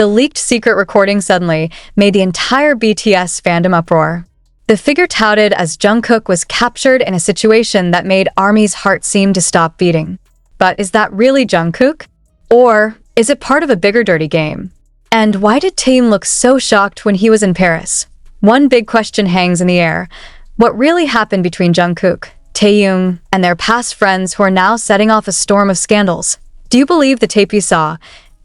The leaked secret recording suddenly made the entire BTS fandom uproar. The figure touted as Jungkook was captured in a situation that made ARMY's heart seem to stop beating. But is that really Jungkook? Or is it part of a bigger dirty game? And why did Taehyung look so shocked when he was in Paris? One big question hangs in the air. What really happened between Jungkook, Taehyung, and their past friends who are now setting off a storm of scandals? Do you believe the tape you saw,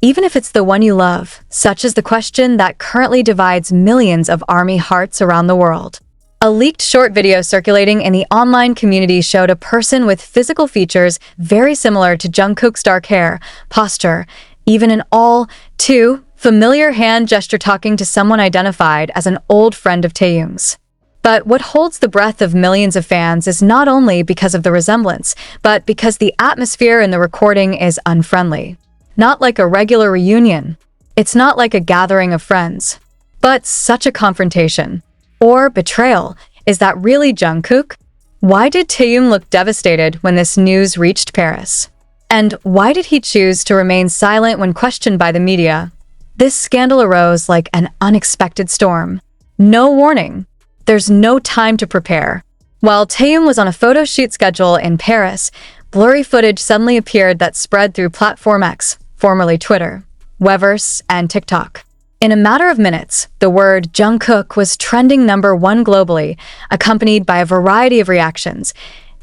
even if it's the one you love? Such is the question that currently divides millions of ARMY hearts around the world. A leaked short video circulating in the online community showed a person with physical features very similar to Jungkook's dark hair, posture, even an all-too familiar hand gesture talking to someone identified as an old friend of Taehyung's. But what holds the breath of millions of fans is not only because of the resemblance, but because the atmosphere in the recording is unfriendly. Not like a regular reunion. It's not like a gathering of friends. But such a confrontation. Or betrayal. Is that really Jungkook? Why did Taehyung look devastated when this news reached Paris? And why did he choose to remain silent when questioned by the media? This scandal arose like an unexpected storm. No warning. There's no time to prepare. While Taehyung was on a photo shoot schedule in Paris, blurry footage suddenly appeared that spread through Platform X, formerly Twitter, Weverse, and TikTok. In a matter of minutes, the word Jungkook was trending #1 globally, accompanied by a variety of reactions: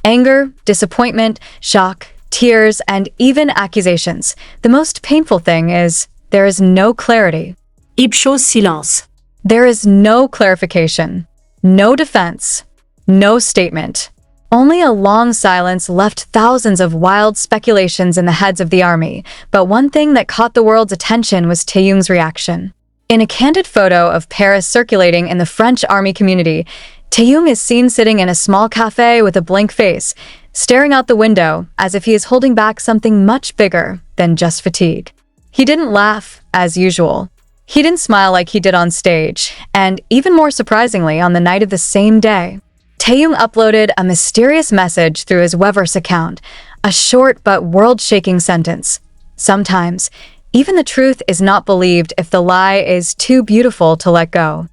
anger, disappointment, shock, tears, and even accusations. The most painful thing is, there is no clarity. Ipsos silence. There is no clarification, no defense, no statement. Only a long silence left thousands of wild speculations in the heads of the ARMY, but one thing that caught the world's attention was Taehyung's reaction. In a candid photo of Paris circulating in the French ARMY community, Taehyung is seen sitting in a small cafe with a blank face, staring out the window as if he is holding back something much bigger than just fatigue. He didn't laugh, as usual. He didn't smile like he did on stage, and even more surprisingly, on the night of the same day, Taehyung uploaded a mysterious message through his Weverse account, a short but world-shaking sentence. Sometimes, even the truth is not believed if the lie is too beautiful to let go.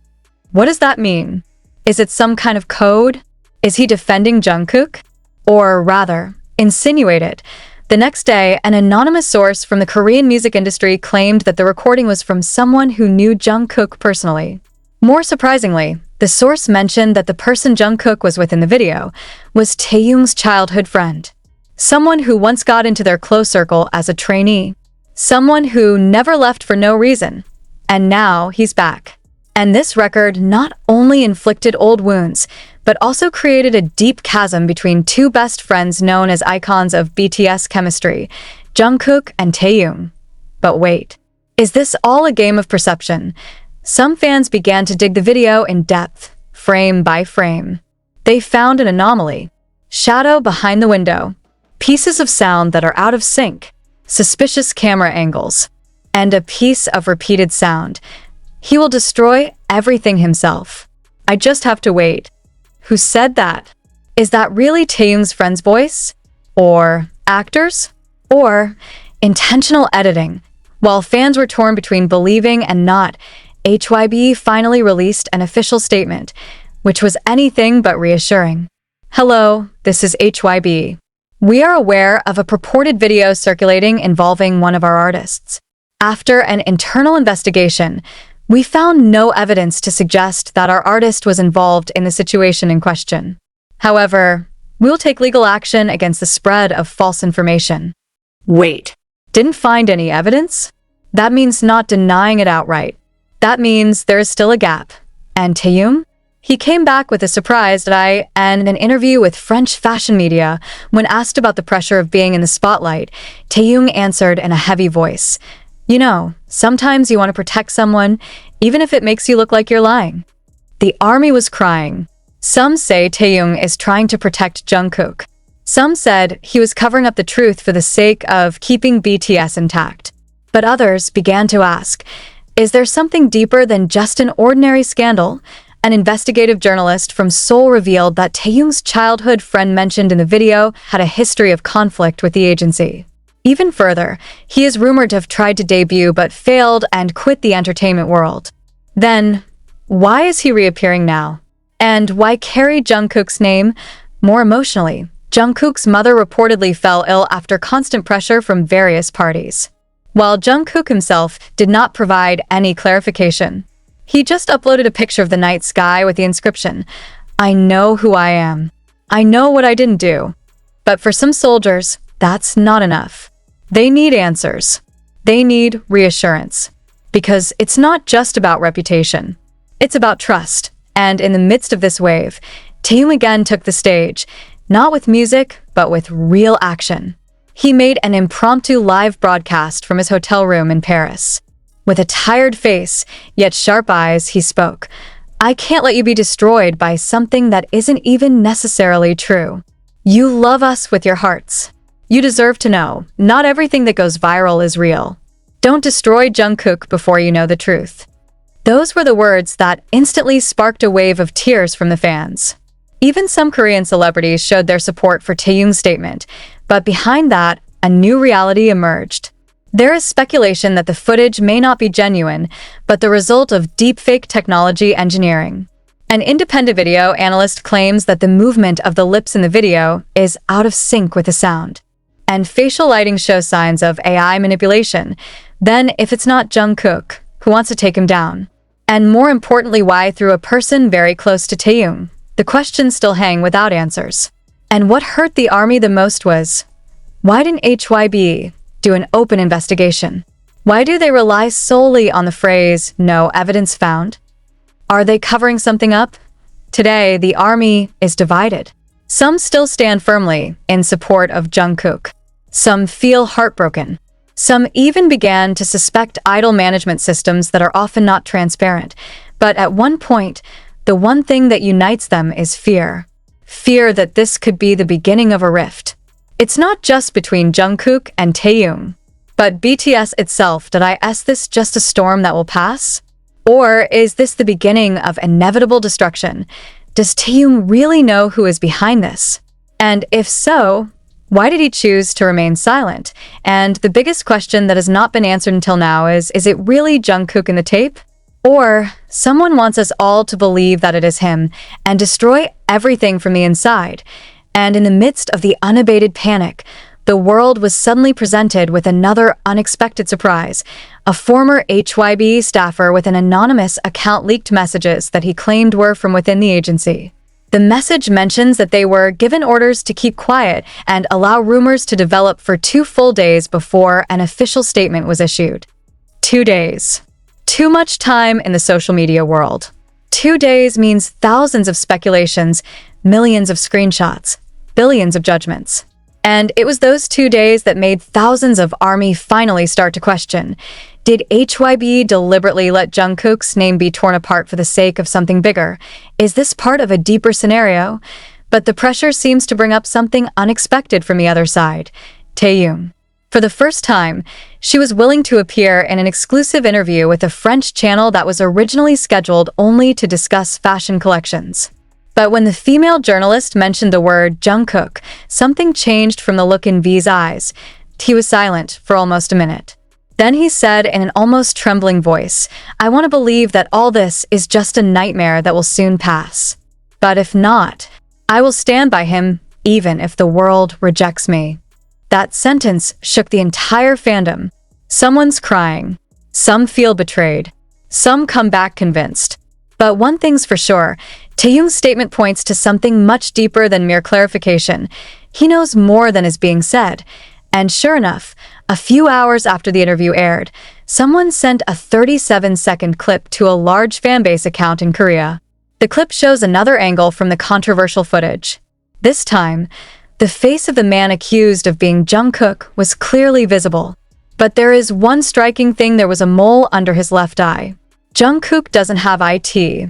What does that mean? Is it some kind of code? Is he defending Jungkook? Or rather, insinuated. The next day, an anonymous source from the Korean music industry claimed that the recording was from someone who knew Jungkook personally. More surprisingly, the source mentioned that the person Jungkook was with in the video was Taehyung's childhood friend. Someone who once got into their close circle as a trainee. Someone who never left for no reason. And now he's back. And this record not only inflicted old wounds, but also created a deep chasm between two best friends known as icons of BTS chemistry, Jungkook and Taehyung. But wait, is this all a game of perception? Some fans began to dig the video in depth, frame by frame. They found an anomaly. Shadow behind the window. Pieces of sound that are out of sync. Suspicious camera angles. And a piece of repeated sound. He will destroy everything himself. I just have to wait. Who said that? Is that really Taehyung's friend's voice? Or actors? Or intentional editing? While fans were torn between believing and not, HYB finally released an official statement, which was anything but reassuring. Hello, this is HYB. We are aware of a purported video circulating involving one of our artists. After an internal investigation, we found no evidence to suggest that our artist was involved in the situation in question. However, we'll take legal action against the spread of false information. Wait. Didn't find any evidence? That means not denying it outright. That means there is still a gap. And Taehyung? He came back with a surprised eye and an interview with French fashion media. When asked about the pressure of being in the spotlight, Taehyung answered in a heavy voice. You know, sometimes you want to protect someone, even if it makes you look like you're lying. The ARMY was crying. Some say Taehyung is trying to protect Jungkook. Some said he was covering up the truth for the sake of keeping BTS intact. But others began to ask, is there something deeper than just an ordinary scandal? An investigative journalist from Seoul revealed that Taehyung's childhood friend mentioned in the video had a history of conflict with the agency. Even further, he is rumored to have tried to debut but failed and quit the entertainment world. Then, why is he reappearing now? And why carry Jungkook's name? More emotionally, Jungkook's mother reportedly fell ill after constant pressure from various parties. While Jungkook himself did not provide any clarification, he just uploaded a picture of the night sky with the inscription, "I know who I am. I know what I didn't do." But for some soldiers, that's not enough. They need answers. They need reassurance. Because it's not just about reputation. It's about trust. And in the midst of this wave, Taehyung again took the stage, not with music, but with real action. He made an impromptu live broadcast from his hotel room in Paris. With a tired face, yet sharp eyes, he spoke, "I can't let you be destroyed by something that isn't even necessarily true. You love us with your hearts. You deserve to know, not everything that goes viral is real. Don't destroy Jungkook before you know the truth." Those were the words that instantly sparked a wave of tears from the fans. Even some Korean celebrities showed their support for Taehyung's statement, but behind that, a new reality emerged. There is speculation that the footage may not be genuine, but the result of deepfake technology engineering. An independent video analyst claims that the movement of the lips in the video is out of sync with the sound. And facial lighting shows signs of AI manipulation. Then, if it's not Jungkook, who wants to take him down? And more importantly, why through a person very close to Taehyung? The questions still hang without answers. And what hurt the army the most was, why didn't HYB do an open investigation? Why do they rely solely on the phrase, "no evidence found"? Are they covering something up? Today, the army is divided. Some still stand firmly in support of Jungkook. Some feel heartbroken. Some even began to suspect idol management systems that are often not transparent. But at one point, the one thing that unites them is fear. Fear that this could be the beginning of a rift. It's not just between Jungkook and Taehyung, but BTS itself. Did I ask this just a storm that will pass? Or is this the beginning of inevitable destruction? Does Taehyung really know who is behind this? And if so, why did he choose to remain silent? And the biggest question that has not been answered until now is it really Jungkook in the tape? Or someone wants us all to believe that it is him and destroy everything from the inside? And in the midst of the unabated panic, the world was suddenly presented with another unexpected surprise. A former HYB staffer with an anonymous account leaked messages that he claimed were from within the agency. The message mentions that they were given orders to keep quiet and allow rumors to develop for 2 full days before an official statement was issued. 2 days. Too much time in the social media world. 2 days means thousands of speculations, millions of screenshots, billions of judgments. And it was those 2 days that made thousands of ARMY finally start to question. Did HYB deliberately let Jungkook's name be torn apart for the sake of something bigger? Is this part of a deeper scenario? But the pressure seems to bring up something unexpected from the other side. Taehyung. For the first time, she was willing to appear in an exclusive interview with a French channel that was originally scheduled only to discuss fashion collections. But when the female journalist mentioned the word Jungkook, something changed from the look in V's eyes. He was silent for almost a minute. Then he said in an almost trembling voice, "I want to believe that all this is just a nightmare that will soon pass. But if not, I will stand by him even if the world rejects me." That sentence shook the entire fandom. Someone's crying. Some feel betrayed. Some come back convinced. But one thing's for sure, Taehyung's statement points to something much deeper than mere clarification. He knows more than is being said. And sure enough, a few hours after the interview aired, someone sent a 37-second clip to a large fanbase account in Korea. The clip shows another angle from the controversial footage. This time, the face of the man accused of being Jungkook was clearly visible. But there is one striking thing: there was a mole under his left eye. Jungkook doesn't have IT.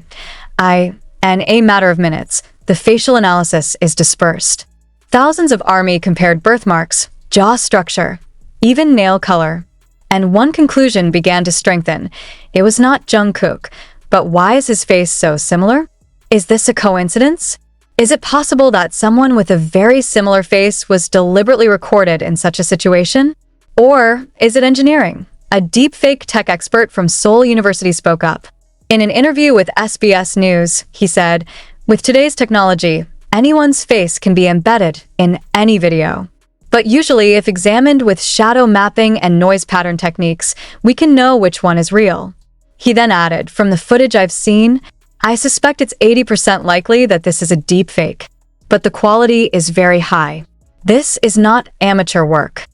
In a matter of minutes, the facial analysis is dispersed. Thousands of ARMY compared birthmarks, jaw structure, even nail color. And one conclusion began to strengthen. It was not Jungkook, but why is his face so similar? Is this a coincidence? Is it possible that someone with a very similar face was deliberately recorded in such a situation? Or is it engineering? A deepfake tech expert from Seoul University spoke up. In an interview with SBS News, he said, "With today's technology, anyone's face can be embedded in any video. But usually, if examined with shadow mapping and noise pattern techniques, we can know which one is real." He then added, "From the footage I've seen, I suspect it's 80% likely that this is a deepfake. But the quality is very high. This is not amateur work."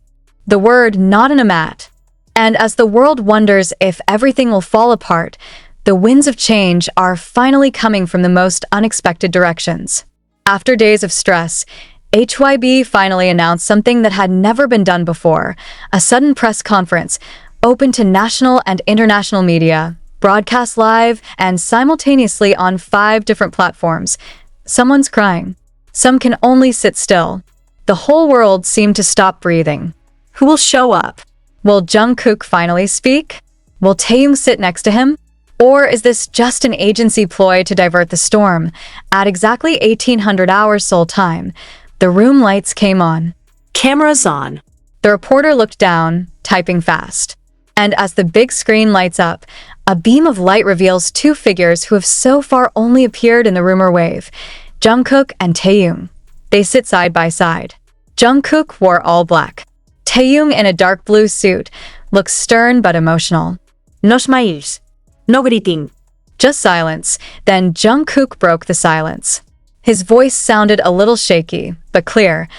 The word not in a mat. And as the world wonders if everything will fall apart, the winds of change are finally coming from the most unexpected directions. After days of stress, HYB finally announced something that had never been done before, a sudden press conference, open to national and international media, broadcast live and simultaneously on 5 different platforms. Someone's crying. Some can only sit still. The whole world seemed to stop breathing. Who will show up? Will Jungkook finally speak? Will Taehyung sit next to him? Or is this just an agency ploy to divert the storm? At exactly 1800 hours Seoul time, the room lights came on. Cameras on. The reporter looked down, typing fast. And as the big screen lights up, a beam of light reveals 2 figures who have so far only appeared in the rumor wave, Jungkook and Taehyung. They sit side by side. Jungkook wore all black. Taehyung, in a dark blue suit, looks stern but emotional. No smiles. No greeting. Just silence. Then Jungkook broke the silence. His voice sounded a little shaky, but clear.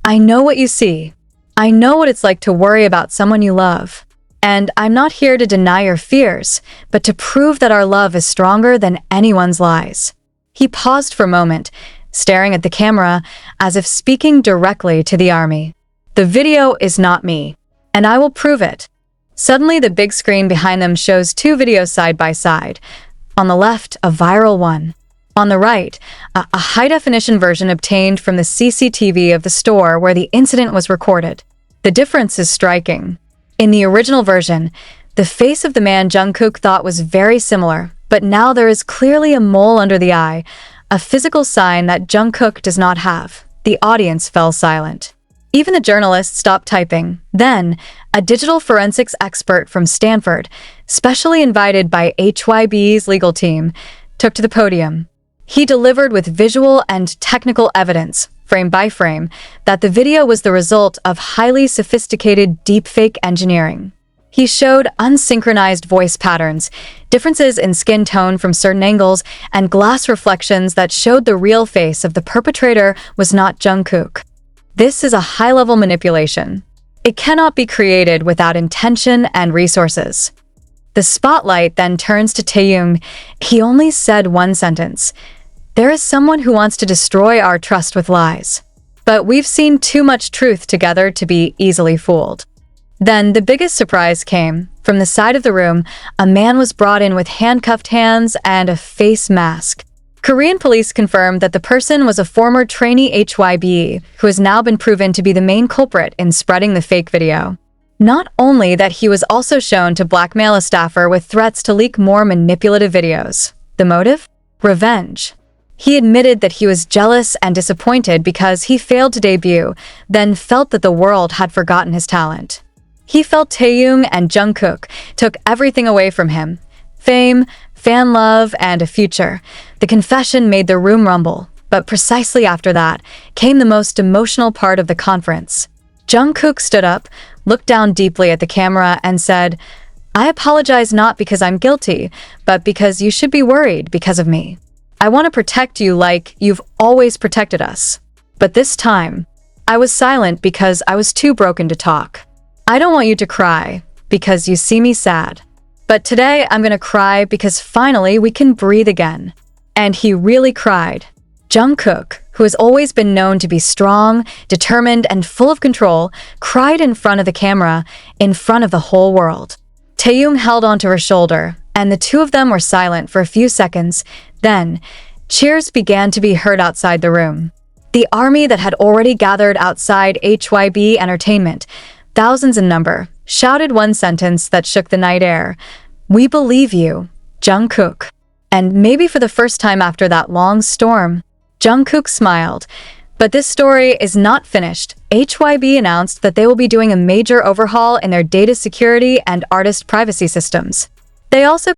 "I know what you see. I know what it's like to worry about someone you love. And I'm not here to deny your fears, but to prove that our love is stronger than anyone's lies." He paused for a moment, staring at the camera as if speaking directly to the army. "The video is not me, and I will prove it." Suddenly, the big screen behind them shows 2 videos side by side. On the left, a viral one. On the right, a high-definition version obtained from the CCTV of the store where the incident was recorded. The difference is striking. In the original version, the face of the man Jungkook thought was very similar, but now there is clearly a mole under the eye, a physical sign that Jungkook does not have. The audience fell silent. Even the journalists stopped typing. Then, a digital forensics expert from Stanford, specially invited by HYB's legal team, took to the podium. He delivered with visual and technical evidence, frame by frame, that the video was the result of highly sophisticated deepfake engineering. He showed unsynchronized voice patterns, differences in skin tone from certain angles, and glass reflections that showed the real face of the perpetrator was not Jungkook. This is a high-level manipulation. It cannot be created without intention and resources. The spotlight then turns to Taehyung. He only said one sentence. "There is someone who wants to destroy our trust with lies. But we've seen too much truth together to be easily fooled." Then the biggest surprise came. From the side of the room, a man was brought in with handcuffed hands and a face mask. Korean police confirmed that the person was a former trainee HYB who has now been proven to be the main culprit in spreading the fake video. Not only that, he was also shown to blackmail a staffer with threats to leak more manipulative videos. The motive? Revenge. He admitted that he was jealous and disappointed because he failed to debut, then felt that the world had forgotten his talent. He felt Taehyung and Jungkook took everything away from him. Fame, fan love, and a future. The confession made the room rumble, but precisely after that came the most emotional part of the conference. Jungkook stood up, looked down deeply at the camera, and said, "I apologize not because I'm guilty, but because you should be worried because of me. I want to protect you like you've always protected us. But this time, I was silent because I was too broken to talk. I don't want you to cry because you see me sad. But today I'm gonna cry because finally we can breathe again." And he really cried. Jungkook, who has always been known to be strong, determined, and full of control, cried in front of the camera, in front of the whole world. Taehyung held onto her shoulder, and the 2 of them were silent for a few seconds. Then, cheers began to be heard outside the room. The army that had already gathered outside HYB Entertainment, thousands in number, shouted one sentence that shook the night air. "We believe you, Jungkook." And maybe for the first time after that long storm, Jungkook smiled, But this story is not finished. HYB announced that they will be doing a major overhaul in their data security and artist privacy systems. They also